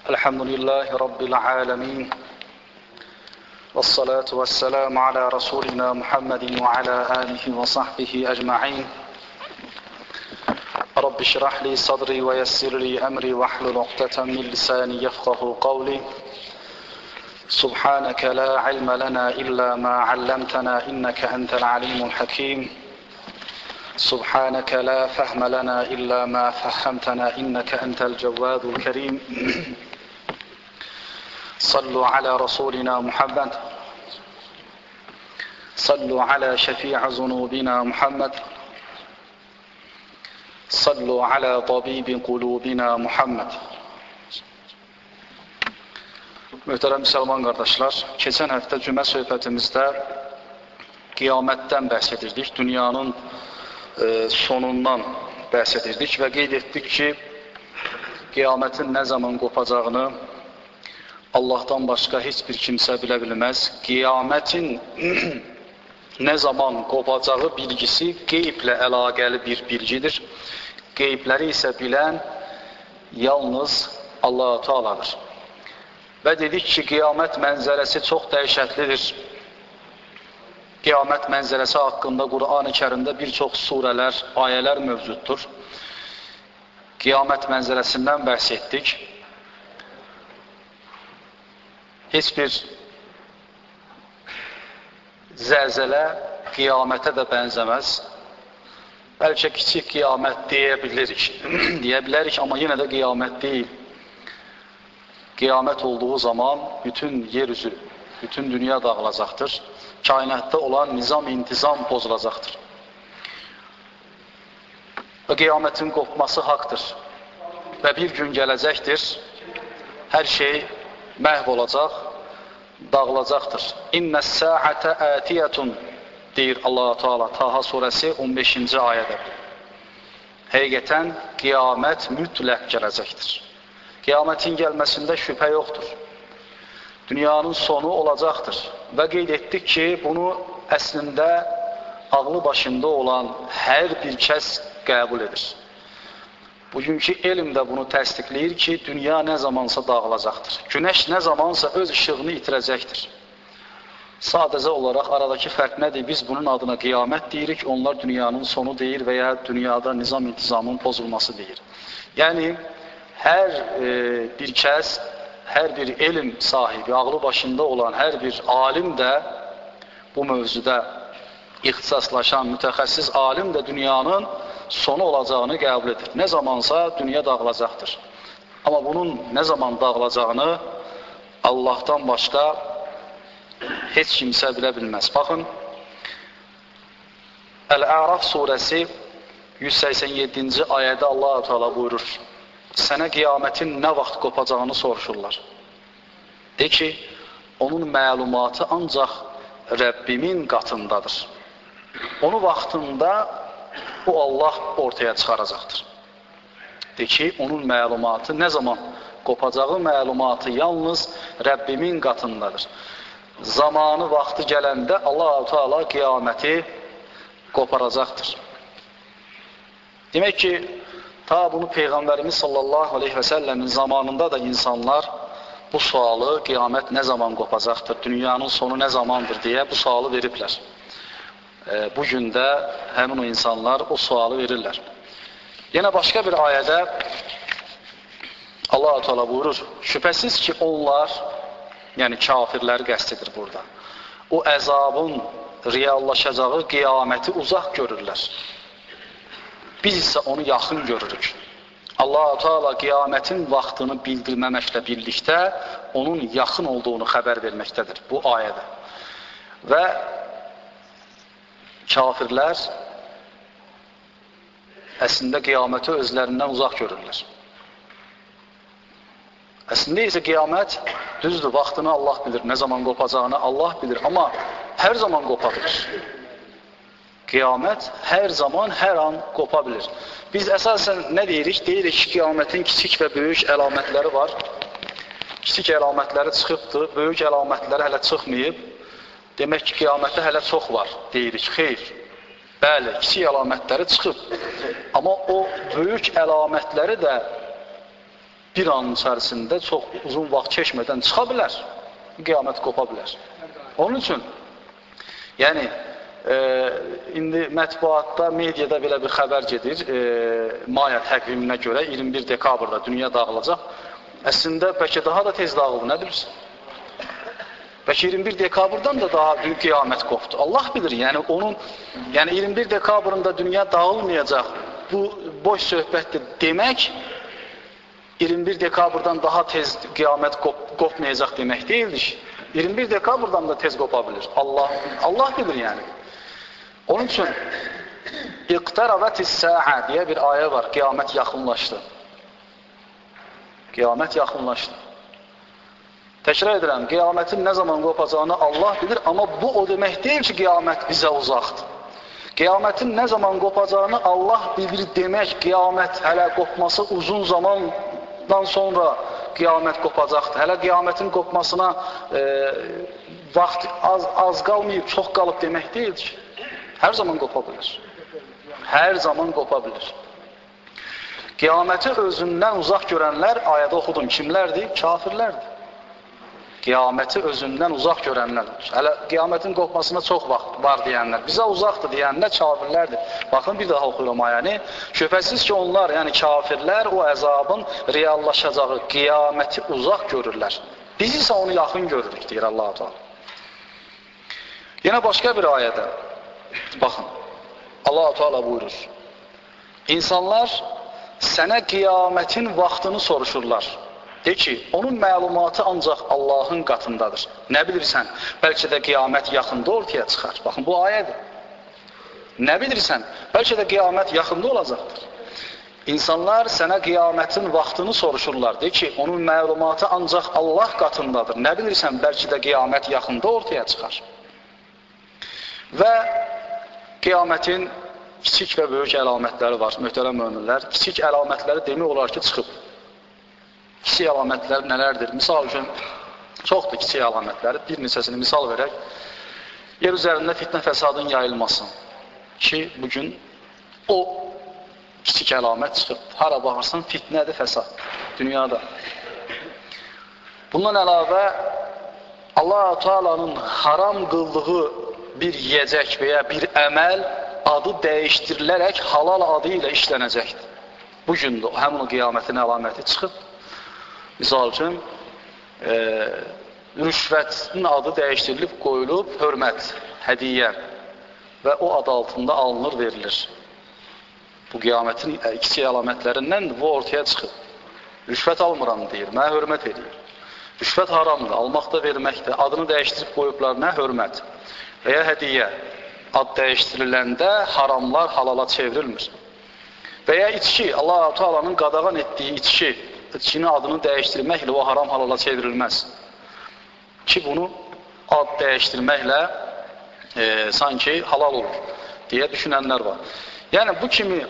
Elhamdülillahi Rabbil alemin. Vessalatu vesselamu ala Resulina Muhammedin ve ala alihi ve sahbihi ecma'in. Rabbi şrah li sadri ve yessir li emri ve hlul uqdeten min lisani yefkahu kavli. Subhaneke la ilme lena illa ma allamtana inneke entel alimul hakim. Subhaneke la fehme lena illa ma fehhemtena inneke entel cevvadul kerim. Sallu ala Resulina Muhammed. Sallu ala şefi'i zunubina Muhammed. Sallu ala tabibi kulubina Muhammed. Möhtərəm Müslüman qardaşlar, keçən həftə cümə söhbətimizdə qiyamətdən bəhs edirdik, dünyanın sonundan bəhs edirdik və qeyd etdik ki, qiyamətin nə zaman qopacağını Allahdan başqa heç bir kimsə bilə bilməz. Qiyamətin nə zaman qopacağı bilgisi qeyblə əlaqəli bir bilgidir. Qeybləri isə bilən yalnız Allah-u Teala'dır. Və dedik ki, qiyamət mənzərəsi çox dəhşətlidir. Qiyamət mənzərəsi haqqında Qur'an-ı Kərimdə bir çox surələr, ayələr mövcuddur. Qiyamət mənzərəsindən bəhs etdik. Heç bir zəlzələ qiyamətə də bənzəməz. Bəlkə kiçik qiyamət deyə bilərik, amma yenə də qiyamət deyil. Qiyamət olduğu zaman bütün yeryüzü, bütün dünya dağılacaqdır. Kainatda olan nizam-intizam pozulacaqdır. Və qiyamətin qopması haqdır. Və bir gün gələcəkdir, hər şey məhv olacaq, dağılacaqdır. İnnəs-sə'ətə ətiyətun deyir Allah-u Teala Taha surəsi 15-ci ayədə. Həqiqətən qiyamət mütləq gələcəkdir. Qiyamətin gəlməsində şübhə yoxdur. Dünyanın sonu olacaqdır. Və qeyd etdik ki, bunu əslində ağlı başında olan hər bir kəs qəbul edir. Bugünkü elm də bunu təsdiqləyir ki, dünya nə zamansa dağılacaqdır. Günəş nə zamansa öz işığını itirəcəkdir. Sadəcə olaraq aradakı fərq nədir? Biz bunun adına qiyamət deyirik, onlar dünyanın sonu deyir və ya dünyada nizam-intizamın pozulması deyir. Yəni, hər bir kəs, hər bir elm sahibi, ağlı başında olan hər bir alim də bu mövzuda ixtisaslaşan, mütəxəssis alim də dünyanın sonu olacağını qəbul edir. Nə zamansa dünya dağılacaqdır. Amma bunun nə zaman dağılacağını Allahdan başqa heç kimsə bilə bilməz. Baxın, Əl-Əraf surəsi 187-ci ayədə Allah-u Teala buyurur. Sənə qiyamətin nə vaxt qopacağını soruşurlar. De ki, onun məlumatı ancaq Rəbbimin qatındadır. Onu vaxtında o Allah ortaya çıxaracaqdır. De ki, onun məlumatı nə zaman qopacağı məlumatı yalnız Rəbbimin qatındadır. Zamanı, vaxtı gələndə Allah-u Teala qiyaməti qoparacaqdır. Demək ki, ta bunu Peyğəmbərimiz sallallahu aleyhi və səlləmin zamanında da insanlar bu sualı qiyamət nə zaman qopacaqdır, dünyanın sonu nə zamandır deyə bu sualı veriblər. Bugün də həmin o insanlar o sualı verirlər. Yenə başqa bir ayədə Allah-u Teala buyurur, şübhəsiz ki onlar, yəni kafirləri qəsd edir burada, o əzabın reallaşacağı qiyaməti uzaq görürlər. Biz isə onu yaxın görürük. Allah-u Teala qiyamətin vaxtını bildirməməklə birlikdə onun yaxın olduğunu xəbər verməkdədir bu ayədə. Və kafirlər əslində qiyaməti özlərindən uzaq görürlər. Əslində isə qiyamət düzdür, vaxtını Allah bilir, nə zaman qopacağını Allah bilir, amma hər zaman qopa bilir. Qiyamət hər zaman, hər an qopa bilir. Biz əsasən nə deyirik? Deyirik ki, qiyamətin kiçik və böyük əlamətləri var. Kiçik əlamətləri çıxıbdır, böyük əlamətləri hələ çıxmayıb. Demək ki, qiyamətdə hələ çox var, deyirik. Xeyr. Bəli, kiçik əlamətləri çıxıb. Amma o böyük əlamətləri də bir anın içərisində çox uzun vaxt keçmədən çıxa bilər, qiyamət qopa bilər. Onun üçün, yəni, indi mətbuatda, mediada belə bir xəbər gedir, Maya təqviminə görə 21 dekabrda dünya dağılacaq. Əslində, bəlkə daha da tez dağıldı, nə bilirsin? Bəlkə 21 dekabrdan da daha büyük qiyamət qopdu. Allah bilir, yəni onun, yəni 21 dekabrında dünya dağılmayacaq, bu boş söhbətdir demək, 21 dekabrdan daha tez qiyamət qopmayacaq demək deyildir. 21 dekabrdan da tez qopa bilir. Allah bilir yəni. Onun üçün İqtarabatis-sa'a deyə bir ayə var. Qiyamət yaxınlaşdı. Qiyamət yaxınlaşdı. Təkrar edirəm, qiyamətin nə zaman qopacağını Allah bilir, amma bu o demək deyil ki, qiyamət bizə uzaqdır. Qiyamətin nə zaman qopacağını Allah bilir demək, qiyamət hələ qopması uzun zamandan sonra qiyamət qopacaqdır. Hələ qiyamətin qopmasına vaxt az qalmayıb, çox qalıb demək deyildir. Hər zaman qopa bilir. Hər zaman qopa bilir. Qiyaməti özündən uzaq görənlər, ayədə oxudum, kimlərdir? Kafirlərdir. Qiyaməti özündən uzaq görənlər. Hələ qiyamətin qopmasına çox vaxt var deyənlər, bizə uzaqdır deyənlər kafirlərdir. Baxın, bir daha oxuyuram ayəni. Şübhəsiz ki, onlar, yəni kafirlər o əzabın reallaşacağı qiyaməti uzaq görürlər. Biz isə onu yaxın görürük, deyir Allah-u Teala. Yenə başqa bir ayədə, baxın, Allah-u Teala buyurur. İnsanlar sənə qiyamətin vaxtını soruşurlar. De ki, onun məlumatı ancaq Allahın qatındadır. Nə bilirsən, bəlkə də qiyamət yaxında ortaya çıxar. Baxın, bu ayədir. Nə bilirsən, bəlkə də qiyamət yaxında olacaqdır. İnsanlar sənə qiyamətin vaxtını soruşurlar. De ki, onun məlumatı ancaq Allah qatındadır. Nə bilirsən, bəlkə də qiyamət yaxında ortaya çıxar. Və qiyamətin kiçik və böyük əlamətləri var, möhtərəm möminlər. Kiçik əlamətləri demək olar ki, çıxıb. Kiçik əlamətlər nələrdir? Misal üçün, çoxdur kiçik əlamətləri. Bir neçəsini misal verək. Yer üzərində fitnə fəsadın yayılması ki, bugün o kiçik əlamət çıxıb. Hara baxırsan, fitnədir fəsad dünyada. Bundan əlavə, Allah-u Teala'nın haram qıldığı bir yiyəcək və ya bir əməl adı dəyişdirilərək halal adı ilə işlənəcəkdir. Bugün də həmin o qiyamətin əlaməti çıxıb. Misal üçün, rüşvətin adı dəyişdirilib, qoyulub, hörmət, hədiyyə və o adı altında alınır, verilir. Bu qiyamətin kiçik əlamətlərindən bu ortaya çıxıb. Rüşvət almıram deyir, mənə hörmət edir. Rüşvət haramdır, almaqda, verməkdə. Adını dəyişdirib qoyublar, nə hörmət və ya hədiyyə. Ad dəyişdiriləndə haramlar halala çevrilmir. Və ya içki, Allah-u Teala'nın qadağan etdiyi içki, içkinin adını dəyişdirməklə o haram halala çevrilməz. Ki bunu ad dəyişdirməklə sanki halal olur deyə düşünənlər var. Yəni bu kimi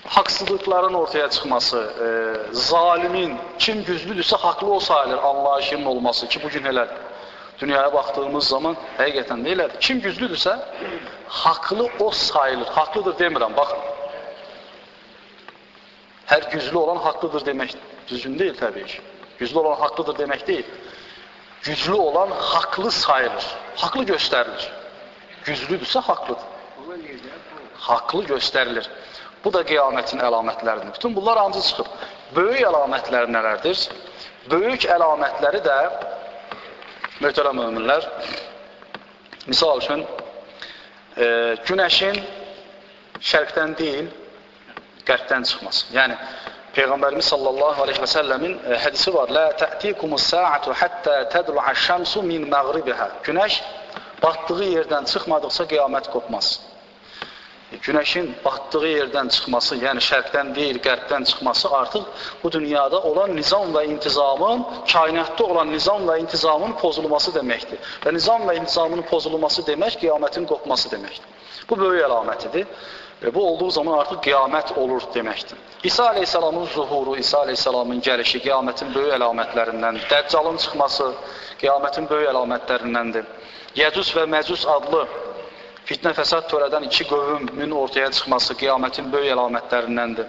haqsızlıqların ortaya çıxması, zalimin, kim güclüdürsə haqlı o sayılır anlayışının olması ki bugün elədir. Dünyaya baxdığımız zaman həqiqətən də elədir. Kim güclüdürsə haqlı o sayılır. Haqlıdır demirəm, baxın. Hər güclü olan haqlıdır demək düzgün deyil təbii ki. Güclü olan haqlıdır demək deyil. Güclü olan haqlı sayılır. Haqlı göstərilir. Güclüdürsə haqlıdır. Haqlı göstərilir. Bu da qiyamətin əlamətləridir. Bütün bunlar ancaq çıxıb. Böyük əlamətləri nələrdir? Böyük əlamətləri də, möhtərəm möminlər, misal üçün, günəşin şərqdən deyil, qərbdən çıxması. Yəni, Peyğəmbərimiz sallallahu aleyhi və səlləmin hədisi var. Lə tə'tikumus-sa'atu hatta tədlu'aş-şamsu min məğribihə. Günəş batdığı yerdən çıxmadıqca qiyamət qopmaz. Günəşin batdığı yerdən çıxması, yəni şərqdən deyil, qərbdən çıxması artıq bu dünyada olan nizam və intizamın, kainatda olan nizam və intizamın pozulması deməkdir. Və nizam və intizamın pozulması demək, qiyamətin qopması deməkdir. Bu böyük əlamətidir. Bu olduğu zaman artıq qiyamət olur deməkdir. İsa aleyhissalamın zuhuru, İsa aleyhissalamın gəlişi qiyamətin böyük əlamətlərindəndir. Dəccalın çıxması qiyamətin böyük əlamətlərindəndir. Yəcüc və Məcüc adlı fitnə fəsad törədən iki qövmün ortaya çıxması qiyamətin böyük əlamətlərindəndir.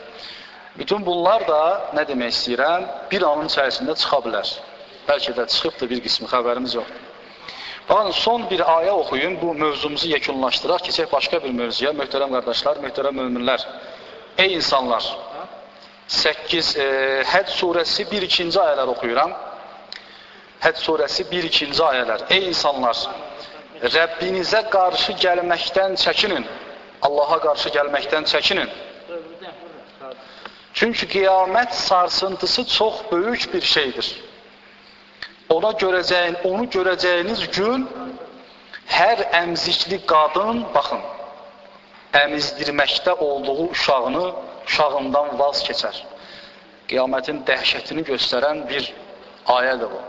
Bütün bunlar da, nə demək istəyirəm, bir anın içərisində çıxa bilər. Bəlkə də çıxıbdır bir qismi, xəbərimiz yoxdur. Baxın, son bir ayə oxuyun, bu mövzumuzu yekunlaşdıraq, keçək başqa bir mövzuya. Möhtərəm qardaşlar, möhtərəm möminlər, ey insanlar, 8, Həd surəsi 1-2-ci ayələr oxuyuram. Həd surəsi 1-2-ci ayələr. Ey insanlar, Rəbbinizə qarşı gəlməkdən çəkinin, Allaha qarşı gəlməkdən çəkinin. Çünki qiyamət sarsıntısı çox böyük bir şeydir. Onu görəcəyiniz gün hər əmzikli qadın, baxın, əmizdirməkdə olduğu uşağından vaz keçər. Qiyamətin dəhşətini göstərən bir ayədir bu.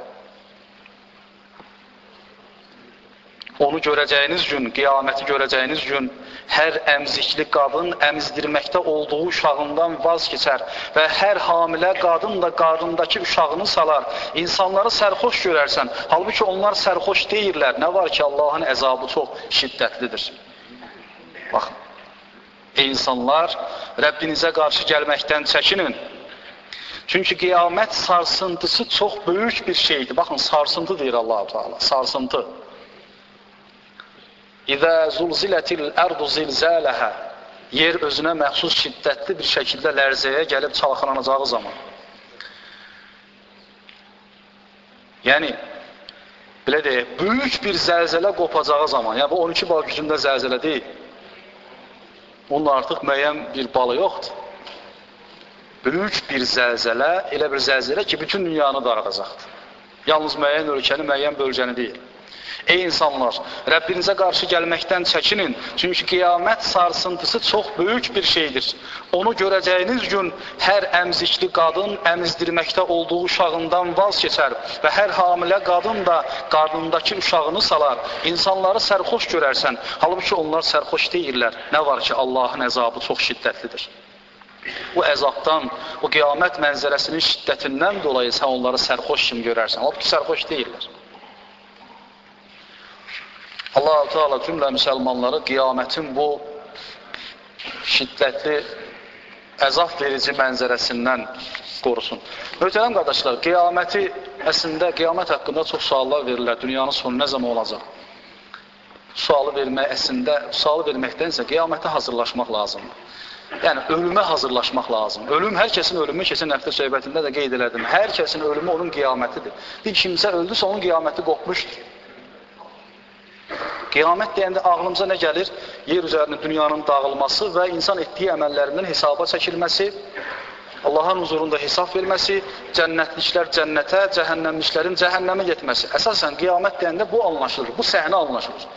Onu görəcəyiniz gün, qiyaməti görəcəyiniz gün hər əmzikli qadın əmizdirməkdə olduğu uşağından vaz keçər və hər hamilə qadın da qarnındakı uşağını salar. İnsanları sərxoş görərsən, halbuki onlar sərxoş deyirlər. Nə var ki, Allahın əzabı çox şiddətlidir. Baxın, ey insanlar, Rəbbinizə qarşı gəlməkdən çəkinin. Çünki qiyamət sarsıntısı çox böyük bir şeydir. Baxın, sarsıntı deyir Allah-u Teala, sarsıntı. İzə zulzilətil ərdu zilzələhə, yer özünə məxsus şiddətli bir şəkildə lərzəyə gəlib çalxalanacağı zaman. Yəni, belə deyək, böyük bir zəlzələ qopacağı zaman, yəni bu 12 bal gücündə zəlzələ deyil. Onun artıq müəyyən bir balı yoxdur. Böyük bir zəlzələ, elə bir zəlzələ ki, bütün dünyanı darıdacaqdır. Yalnız müəyyən ölkəni, müəyyən bölgəni deyil. Ey insanlar, Rəbbinizə qarşı gəlməkdən çəkinin, çünki qiyamət sarsıntısı çox böyük bir şeydir. Onu görəcəyiniz gün hər əmzikli qadın əmizdirməkdə olduğu uşağından vaz keçər və hər hamilə qadın da qarnındakı uşağını salar. İnsanları sərxoş görərsən, halbuki onlar sərxoş deyirlər. Nə var ki, Allahın əzabı çox şiddətlidir. Bu əzabdan, o qiyamət mənzərəsinin şiddətindən dolayı sən onları sərxoş kimi görərsən, halbuki sərxoş deyirlər. Allah-u Teala cümlə müsəlmanları qiyamətin bu şiddətli, əzab verici mənzərəsindən qorusun. Möhtərəm qardaşlar, əslində qiyamət haqqında çox suallar verirlər. Dünyanın sonu nə zaman olacaq? Sualı verməkdənsə qiyamətə hazırlaşmaq lazımdır. Yəni, ölümə hazırlaşmaq lazım. Ölüm, hər kəsin ölümü, keçən həftə söhbətində də qeyd elədim. Hər kəsin ölümü onun qiyamətidir. Bir kimsə öldüsə, onun qiyaməti qopmuşdur. Qiyamət deyəndə ağlımıza nə gəlir? Yer üzərində dünyanın dağılması və insan etdiyi əməllərindən hesaba çəkilməsi, Allahın huzurunda hesab verməsi, cənnətliklər cənnətə, cəhənnəmliklərin cəhənnəmə getməsi. Əsasən qiyamət deyəndə bu anlaşılır, bu səhnə anlaşılır.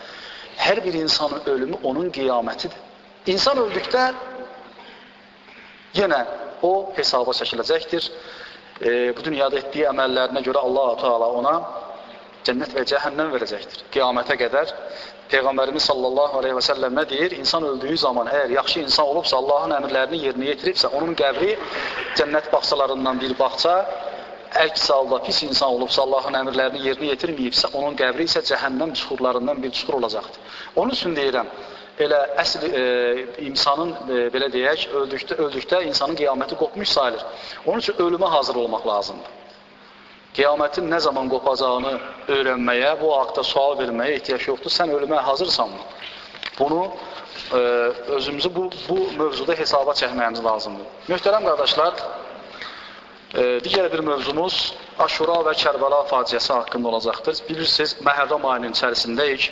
Hər bir insanın ölümü onun qiyamətidir. İnsan öldükdə yenə o hesaba çəkiləcəkdir. Bu dünyada etdiyi əməllərinə görə Allah-u Teala ona cənnət və cəhənnəm verəcəkdir. Qiyamətə qədər Peyğəmbərimiz sallallahu aleyhi və səlləm nə deyir? İnsan öldüyü zaman əgər yaxşı insan olubsa, Allahın əmrlərini yerinə yetiribsə, onun qəbri cənnət bağçalarından bir bağça, əks halda pis insan olubsa, Allahın əmrlərini yerinə yetirməyibsə, onun qəbri isə cəhənnəm çuxurlarından bir çuxur olacaqdır. Onun üçün deyirəm, elə əsl insanın, belə deyək, öldükdə insanın qiyaməti qopmuş sayılır. Onun üçün ölümə hazır olmaq lazımdır. Qiyamətin nə zaman qopacağını öyrənməyə, bu haqda sual verməyə ehtiyac yoxdur. Sən ölümə hazırsanmı? Bunu özümüzü bu mövzuda hesaba çəkməyimiz lazımdır. Möhtərəm qardaşlar, digər bir mövzumuz Aşura və Kərbəla faciəsi haqqında olacaqdır. Bilirsiniz, Məhərrəm ayının içərisindəyik.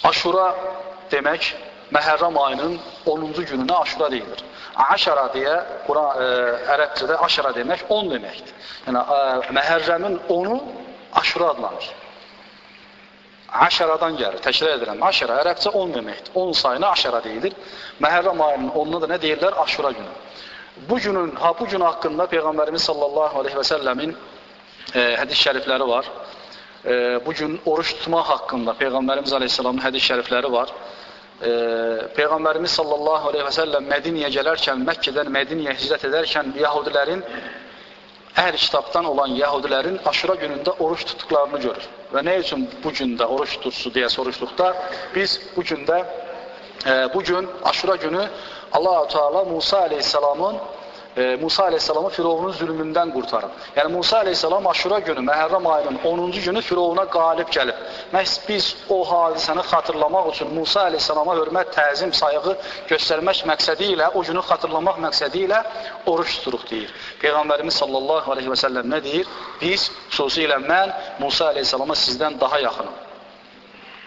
Aşura demək, Məhərrəm ayının 10-cu gününə Aşura deyilir. Aşara deyə, ərəbcədə aşara demək 10 deməkdir. Yəni, Məhərrəmin 10-u Aşura adlanır. Aşaradan gəlir, təkrar edirəm. Aşara, ərəbcə 10 deməkdir. 10 sayına aşara deyilir. Məhərrəm ayının 10-una da nə deyirlər? Aşura günü. Bu gün haqqında Peyğəmbərimiz sallallahu aleyhi və səlləmin hədis şərifləri var. Bu gün oruç tutmaq haqqında Peyğəmbərimiz aleyhissalamın hədis şərifləri var. Peyğəmbərimiz sallallahu aleyhi və səlləm Mədiniyə gələrkən, Məkkədən Mədiniyə hicrət edərkən Yahudilərin, əhl-i kitabdan olan Yahudilərin Aşura günündə oruç tutduqlarını görür. Və nə üçün bu gündə oruç tutsu deyə soruşduqda, biz bu gündə bugün Aşura günü Allah-u Teala Musa Aleyhisselamı Firavunun zülmündən qurtarıb. Yəni Musa Aleyhisselam Aşura günü, Məhərrəm ayının 10-cu günü Firavuna qalib gəlib. Məhz biz o hadisəni xatırlamaq üçün Musa Aleyhisselama hörmət, təzim, sayğı göstərmək məqsədi ilə, o günü xatırlamaq məqsədi ilə oruç tuturuq deyir. Peyğəmbərimiz sallallahu aleyhi və səlləm nə deyir? Biz, xüsusilə mən Musa Aleyhisselama sizdən daha yaxınım.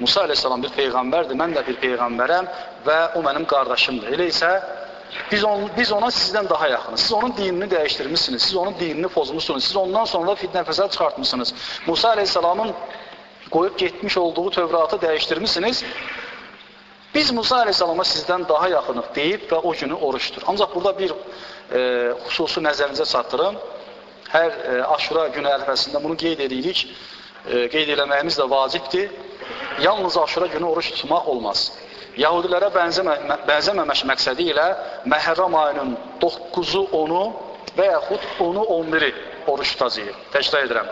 Musa Aleyhisselam bir peyğəmbərdir, mən də bir peyğəmbərəm və o mənim qardaşımdır. Elə isə biz ona sizdən daha yaxınız. Siz onun dinini dəyişdirmişsiniz, siz onun dinini pozmuşsunuz, siz ondan sonra fitnə fəsad çıxartmışsınız. Musa Aleyhisselamın qoyub getmiş olduğu Tövratı dəyişdirmişsiniz. Biz Musa Aleyhisselama sizdən daha yaxınıq deyib və o günü oruçdur. Ancaq burada bir xüsusi nəzərinizə çatdırım. Hər Aşura günü ərəfəsində bunu qeyd edirik. Qeyd eləməyimiz də vacibdir. Yalnız Aşura günü oruç tutmaq olmaz. Yahudilərə bənzəməmək məqsədi ilə Məhərrəm ayının 9-u, 10-u və yaxud 10-u, 11-i oruç tutacaq. Təkrar edirəm.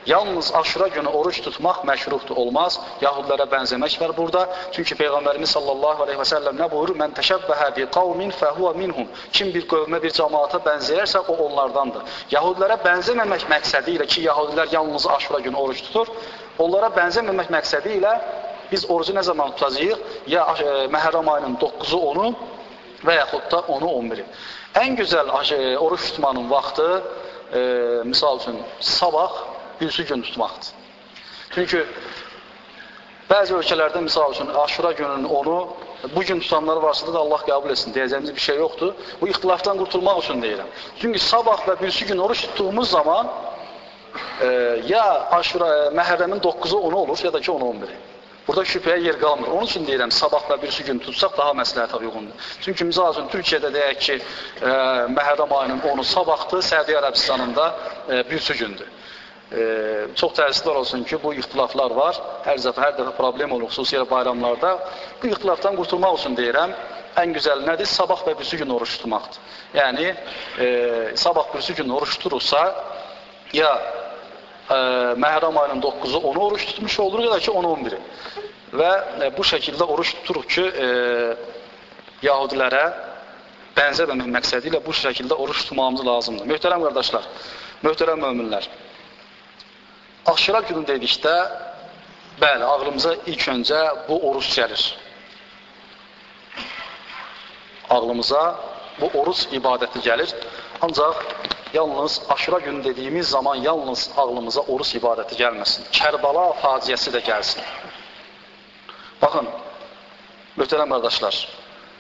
Yalnız Aşura günü oruç tutmaq məşruhdur, olmaz. Yahudilərə bənzəmək var burada. Çünki Peyğəmbərimiz sallallahu aleyhi və səlləm nə buyurur? Mən təşəbbəhə bi qavmin fəhuvə minhum. Kim bir qövmə, bir cəmaata bənzəyərsə, o onlardandır. Yahudilərə bənzəməmək məqsədi ilə ki, Yahudilər yalnız Aşura günü oruç tutur, onlara bənzəməmək məqsədi ilə biz orucu nə zaman tutacağıq? Ya Məhərrəm ayının 9-u, 10-u və yaxud da 10-u, 11-i. Ən gözəl oruç tutmanın vaxtı, misal üçün, sabah, birisi gün tutmaqdır. Çünki bəzi ölkələrdə, misal üçün, Aşura gününün 10-u, bu gün tutanlar varsa da Allah qəbul etsin, deyəcəyimiz bir şey yoxdur. Bu ixtilafdan qurtulmaq üçün deyirəm. Çünki sabah və birisi gün oruç tutduğumuz zaman ya Aşura, Məhərrəmin 9-u, 10-u olur, ya da ki 10-u, 11-i. Burada şübhəyə yer qalmır. Onun üçün deyirəm, sabah və birisi gün tutsaq daha məsləhətə uyğundur. Çünki misal üçün, Türkiyədə deyək ki, Məhərrəm ayının 10-u sabahdır, Səudiyyə Ərəbistanında birisi gündür. Çox təəssüflər olsun ki, bu ixtilaflar var. Hər dəfə problem olur, xüsusilə bayramlarda. Bu ixtilafdan qurtulmaq üçün deyirəm, ən gözəl nədir? Sabah və birisi gün oruç tutmaqdır. Yəni, sabah birisi gün oruç tutursa, ya Məhərrəm ayının 9-u 10-u oruç tutmuş olur, ya da ki 10-u 11-i. Və bu şəkildə oruç tuturuq ki, Yahudilərə bənzəməmək məqsədi ilə bu şəkildə oruç tutmamız lazımdır. Möhtərəm qardaşlar, möhtərəm möminlər. Aşura günü dedikdə, bəli, ağlımıza ilk öncə bu oruç gəlir. Ağlımıza bu oruç ibadəti gəlir. Ancaq yalnız Aşura günü dediyimiz zaman yalnız ağlımıza oruç ibadəti gəlməsin. Kərbəla faciəsi də gəlsin. Baxın, möhtərəm qardaşlar,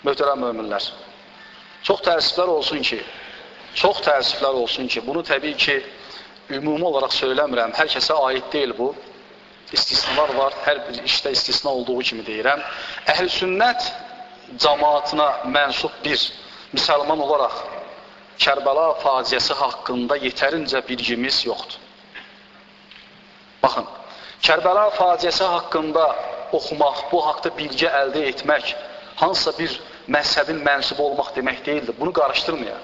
möhtərəm möminlər, çox təəssüflər olsun ki, bunu təbii ki, ümumi olaraq söyləmirəm, hər kəsə aid deyil bu. İstisnalar var, hər bir işdə istisna olduğu kimi deyirəm. Əhl-i sünnət cəmaatına mənsub bir müsəlman olaraq Kərbəla faciəsi haqqında yetərincə bilgimiz yoxdur. Baxın, Kərbəla faciəsi haqqında oxumaq, bu haqda bilgi əldə etmək, hansısa bir məzhəbin mənsubu olmaq demək deyildir. Bunu qarışdırmayaq.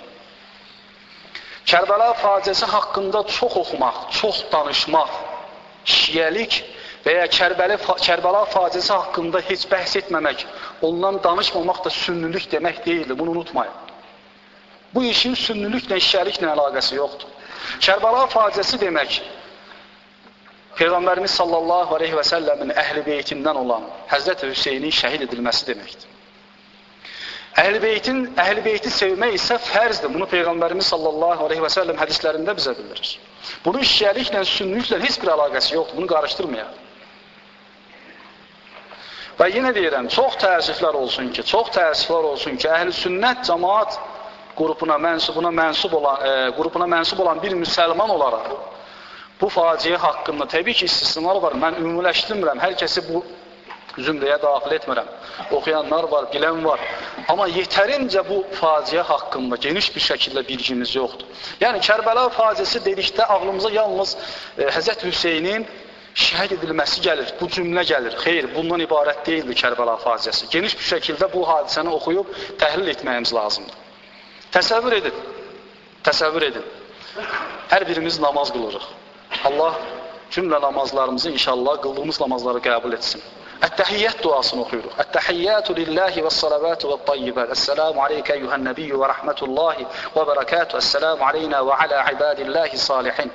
Kərbəla faciəsi haqqında çox oxumaq, çox danışmaq, şiyəlik və ya Kərbəla faciəsi haqqında heç bəhs etməmək, ondan danışmamaq da sünnülük demək deyildir. Bunu unutmayın. Bu işin sünnülüklə, şiəliklə əlaqəsi yoxdur. Kərbəla faciəsi demək, Peyğəmbərimiz sallallahu aleyhi və səlləmin əhl-i beytindən olan Həzrət Hüseynin şəhid edilməsi deməkdir. Əhl-i beyti sevmək isə fərzdir. Bunu Peyğəmbərimiz sallallahu aleyhi və səlləm hədislərində bizə bildirir. Bunun şiəliklə, sünnülüklə heç bir əlaqəsi yoxdur. Bunu qarışdırmayaq. Və yenə deyirəm, çox təəssüflər olsun ki, əhl-i sünnət cəmaat qrupuna mənsub olan bir müsəlman olaraq bu faciə haqqında təbii ki, istisnalar var. Mən ümumiləşdirmirəm, hər kəsi bu zümrəyə daxil etmirəm. Oxuyanlar var, bilən var. Amma yetərincə bu faciə haqqında geniş bir şəkildə bilgimiz yoxdur. Yəni, Kərbəla faciəsi dedikdə ağlımıza yalnız Həzrət Hüseynin şəhid edilməsi gəlir, bu cümlə gəlir. Xeyr, bundan ibarət deyildir Kərbəla faciəsi. Geniş bir şəkildə bu hadisəni oxuyub təhlil etməyimiz lazımdır. Təsəvvür edin. Hər birimiz namaz qılırıq. Allah cümlə namazlarımızı inşallah qıldığımız namazları qəbul etsin. Ət-təhiyyət duasını oxuyuruq. Ət-təhiyyətu lillahi və s-salavatu və t-tayyibət. Əssəlamu aleykə eyyuhən nəbiyyü və rəhmətullahi və bərəkətu. Əssəlamu aleynə və alə ibadillahi salihin.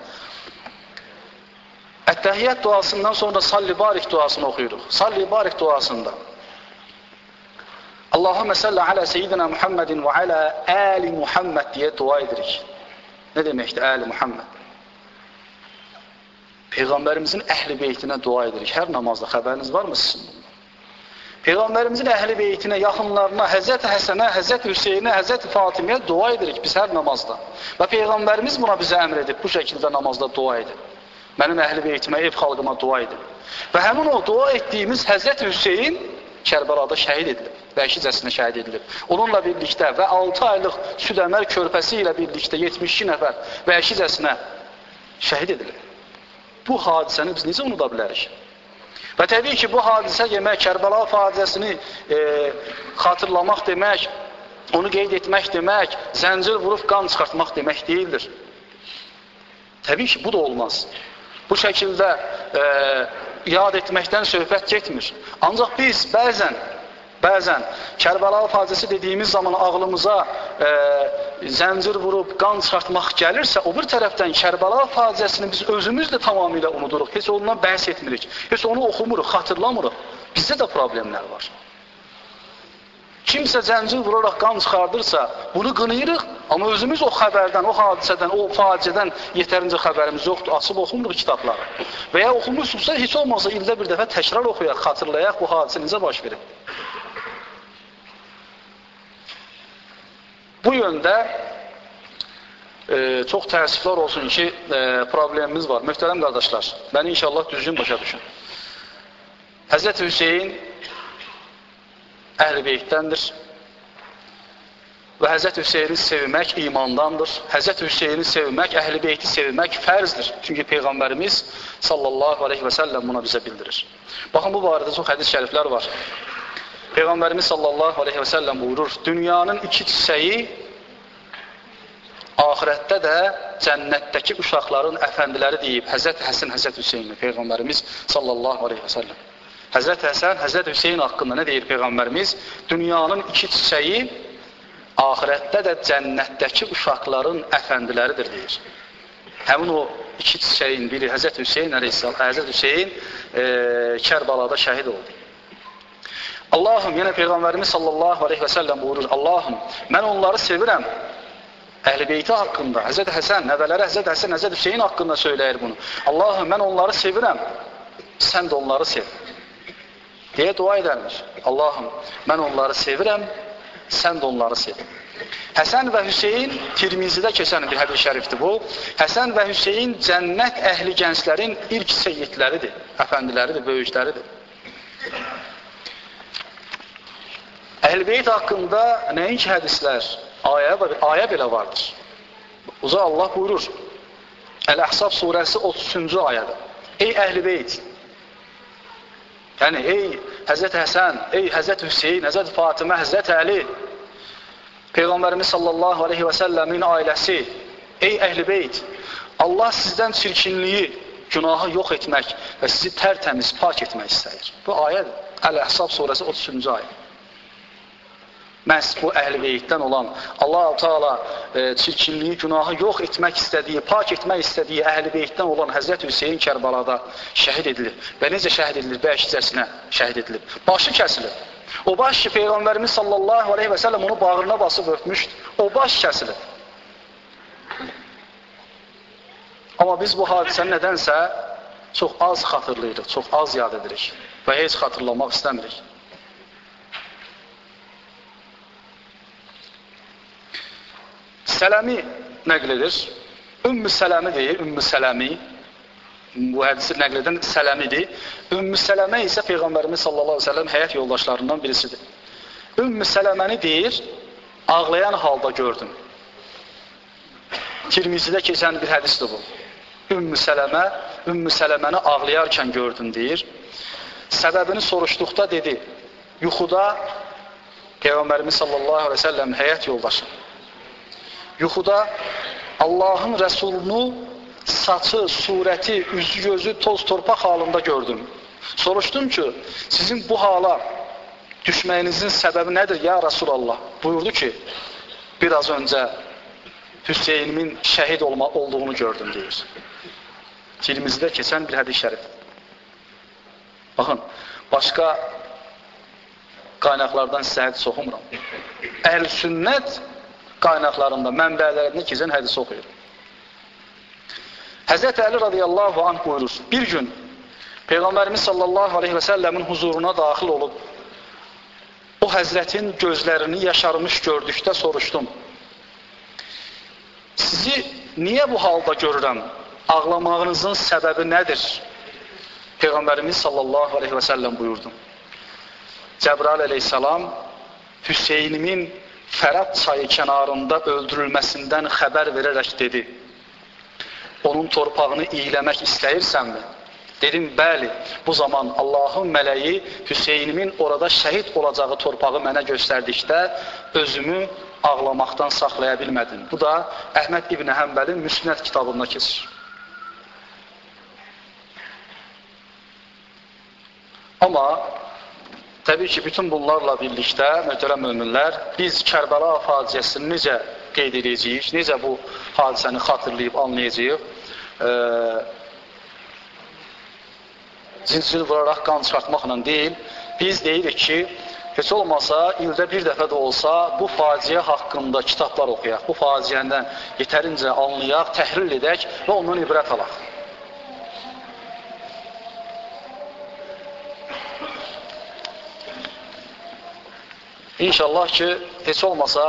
Ət-təhiyyət duasından sonra salli barik duasını oxuyuruq. Salli barik duasında Allahümme salli alə seyyidina Muhammedin və alə əli Muhammed deyə dua edirik. Nə deməkdir əli Muhammed? Peyğəmbərimizin əhl-i beytinə dua edirik. Hər namazda xəbəriniz varmı sizin? Peyğəmbərimizin əhl-i beytinə, yaxınlarına, Həzrəti Həsənə, Həzrəti Hüseynə, Həzrəti Fatimiyə dua edirik biz hər namazda. Və Peyğəmbərimiz buna bizə əmr edib, bu şəkildə namazda dua edin. Mənim əhl-i beytimə, ev xalqıma dua edin. Və həmin o dua etdiyimiz Həzrəti Hüseyn Kərbəlada şəhid edilib, vəhşicəsinə şəhid edilib. Onunla birlikdə və 6 aylıq Süd-Əmər körpəsi ilə birlikdə 72 nəfər vəhşicəsinə şəhid edilib. Bu hadisəni biz necə unuda bilərik? Və təbii ki, bu hadisə demək, Kərbəla hadisəsini xatırlamaq demək, onu qeyd etmək demək, zəncir vurub qan çıxartmaq demək deyildir. Təbii ki, bu da olmaz. Bu şəkildə yad etməkdən söhbət getmir. Ancaq biz bəzən Kərbəla hadisəsi dediyimiz zaman ağlımıza zəncir vurub qan çıxartmaq gəlirsə, o bir tərəfdən Kərbəla hadisəsini biz özümüz də tamamilə unuduruq. Heç ondan bəhs etmirik. Heç onu oxumuruq, xatırlamırıq. Bizdə də problemlər var. Kimsə zəncir vuraraq qan çıxardırsa, bunu qınayırıq, amma özümüz o xəbərdən, o hadisədən, o faciədən yetərincə xəbərimiz yoxdur. Açıb oxumuruq kitabları. Və ya oxumursuqsa, heç olmazsa ildə bir dəfə təkrar oxuyaq, xatırlayaq bu hadisə necə baş verib. Bu yöndə çox təəssüflər olsun ki, problemimiz var. Möhtərəm qardaşlar, məni inşallah düzgün başa düşün. Həzrəti Hüseyin Əhl-i Beytdəndir və Həzrəti Hüseyni sevmək imandandır. Həzrəti Hüseyni sevmək, Əhl-i Beyti sevmək fərzdir. Çünki Peyğəmbərimiz sallallahu aleyhi və səlləm buna bizə bildirir. Baxın, bu barədə çox hədis şəriflər var. Peyğəmbərimiz sallallahu aleyhi və səlləm buyurur, dünyanın 2 çiçəyi ahirətdə də cənnətdəki uşaqların əfəndiləri deyib, Həzrət Həsən, Həzrət Hüseyni, Peyğəmbərimiz sallallahu aleyhi və səlləm. Həzrət Həsən, Həzrət Hüseyin haqqında nə deyir Peyğəmbərimiz? Dünyanın 2 çiçəyi ahirətdə də cənnətdəki uşaqların əfəndiləridir deyir. Həmin o 2 çiçəyin biri Həzrət Hüseyin əleyhissalam, Həzrət Hüseyin Kərbalada şəhid oldu. Allahım, yenə Peyğəmbərimiz sallallahu aleyhi və səlləm buyurur, Allahım, mən onları sevirəm. Əhl-i Beyti haqqında, Həzrət Həsən, nəvələri Həzrət Həsən, Həzrət Hüseyin haqqında söyləyir bunu. Allahım, mən onları sevirəm, sən də onları sev. Deyə dua edərmiş. Allahım, mən onları sevirəm, sən də onları sev. Həsən və Hüseyin, Tirmizidə keçən bir hədis şərifdir bu. Həsən və Hüseyin cənnət əhli gənclərin ilk seyyidləridir, əfəndiləridir, böyükləridir. Əhl-i Beyt haqqında nəinki hədislər, ayə belə vardır. Uca Allah buyurur, Əl-Əhzab surəsi 33-cü ayədə. Ey Əhl-i Beyt, yəni ey Həzrət Həsən, ey Həzrət Hüseyin, Həzrət Fatimə, Həzrət Əli, Peyğəmbərimiz sallallahu aleyhi və səlləmin ailəsi, ey Əhl-i Beyt, Allah sizdən çirkinliyi, günahı yox etmək və sizi tərtəmiz, pak etmək istəyir. Bu ayədir. Əl-Əhzab surəsi 33-cü ayə. Məhz bu Əhl-i Beytdən olan Allah-u Teala çirkinliyi, günahı yox etmək istədiyi, pak etmək istədiyi Əhl-i Beytdən olan Həzrət Hüseyin Kərbalada şəhid edilir. Və necə şəhid edilir? Vəhşicəsinə şəhid edilir. Başı kəsilir. O baş ki, Peyğəmbərimiz sallallahu aleyhi və səlləm onu bağrına basıb öpmüşdür. O baş kəsilir. Amma biz bu hadisəni nədənsə çox az xatırlayırıq, çox az yad edirik və heç xatırlamaq istəmirik. Sələmi nəql edir. Ümmü Sələmi deyir, Ümmü Sələmi. Bu hədisi nəql edən Sələmidir. Ümmü Sələmə isə Peyğəmbərimiz sallallahu aleyhi ve sellem həyat yoldaşlarından birisidir. Ümmü Sələməni deyir, ağlayan halda gördüm. Tirmizidə keçən bir hədisdir bu. Ümmü Sələməni ağlayarkən gördüm deyir. Səbəbini soruşduqda dedi, yuxuda Peyğəmbərimiz sallallahu aleyhi ve sellem həyat yoldaşı. Yuxuda Allahın Rəsulunu saçı, surəti, üzü, gözü toz torpaq halında gördüm. Soruşdum ki, sizin bu hala düşməyinizin səbəbi nədir ya Rasulallah? Buyurdu ki, biraz öncə Hüseynimin şəhid olduğunu gördüm deyir. Tirmizdə keçən bir hədis şərif. Baxın, başqa qaynaqlardan sizə hədis oxumuram. Əhl-i sünnət qaynaqlarında, mənbələrində keçən hədisi oxuyur. Həzrət Əli radiyallahu anh buyurur, bir gün Peyğəmbərimiz sallallahu aleyhi və səlləmin huzuruna daxil olub, o həzrətin gözlərini yaşarmış gördükdə soruşdum. Sizi niyə bu halda görürəm? Ağlamağınızın səbəbi nədir? Peyğəmbərimiz sallallahu aleyhi və səlləm buyurdu. Cəbrail aleyhissalam Hüseynimin Fərat çayı kənarında öldürülməsindən xəbər verərək dedi. Onun torpağını iyləmək istəyirsənmi? Dedim, bəli. Bu zaman Allahın mələyi Hüseynimin orada şəhid olacağı torpağı mənə göstərdikdə özümü ağlamaqdan saxlaya bilmədim. Bu da Əhməd İbn Həmbəlin Müsnəd kitabında keçir. Amma təbii ki, bütün bunlarla birlikdə, möhtərəm möminlər, biz Kərbəla faciəsini necə qeyd edəcəyik, necə bu hadisəni xatırlayıb anlayacağıq? Zincir vuraraq qan çıxartmaqla deyil, biz deyirik ki, heç olmasa, ildə bir dəfə də olsa bu faciə haqqında kitablar oxuyaq, bu faciəndən yetərincə anlayaq, təhlil edək və ondan ibrət alaq. İnşallah ki, heç olmasa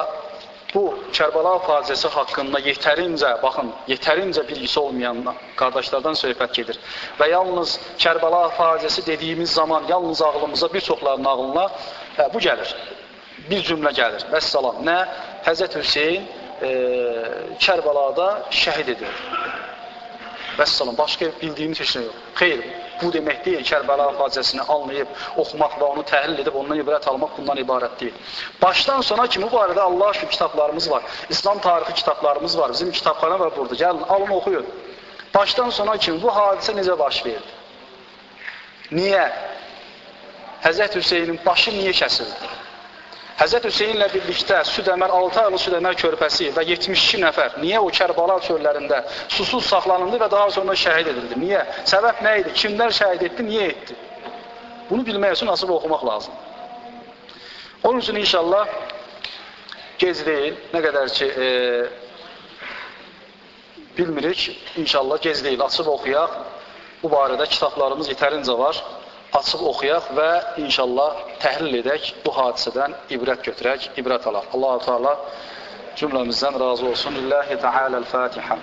bu Kərbəla faciəsi haqqında yetərincə bilgisi olmayan qardaşlardan söhbət gedir. Və yalnız Kərbəla faciəsi dediyimiz zaman yalnız ağlımıza, bir çoxlarının ağlına bu gəlir. Bir cümlə gəlir. Vəssalam. Nə? Həzrət Hüseyin Kərbəlada şəhid edilir. Vəssalam. Başqa bildiyimiz heç nə yox. Xeyr, bu demək deyil, Kərbəla faciəsini anlayıb, oxumaq və onu təhlil edib, ondan ibrət almaq bundan ibarət deyil. Başdan sona kimi bu barədə Allah üçün kitablarımız var, İslam tarixi kitablarımız var, bizim kitabxana var burada, gəlin, alın, oxuyun. Başdan sona kimi bu hadisə necə baş verdi? Niyə? Həzrət Hüseynin başı niyə kəsildi? Həzrət Hüseyinlə birlikdə 6 aylı Südəmər körpəsi və 72 nəfər niyə o Kərbala çöllərində susuz saxlanıldı və daha sonra şəhid edildi? Niyə? Səbəb nə idi? Kimlər şəhid etdi? Niyə etdi? Bunu bilmək üçün asıl oxumaq lazım. Onun üçün inşallah gec deyil, nə qədər ki bilmirik, inşallah gec deyil, açıb oxuyaq. Bu barədə kitablarımız yetərincə var. Açıb oxuyaq və inşallah təhlil edək, bu hadisədən ibrət götürək, ibrət alaq. Allah-u Teala cümləmizdən razı olsun. Lillahi Teala'l-Fatiha.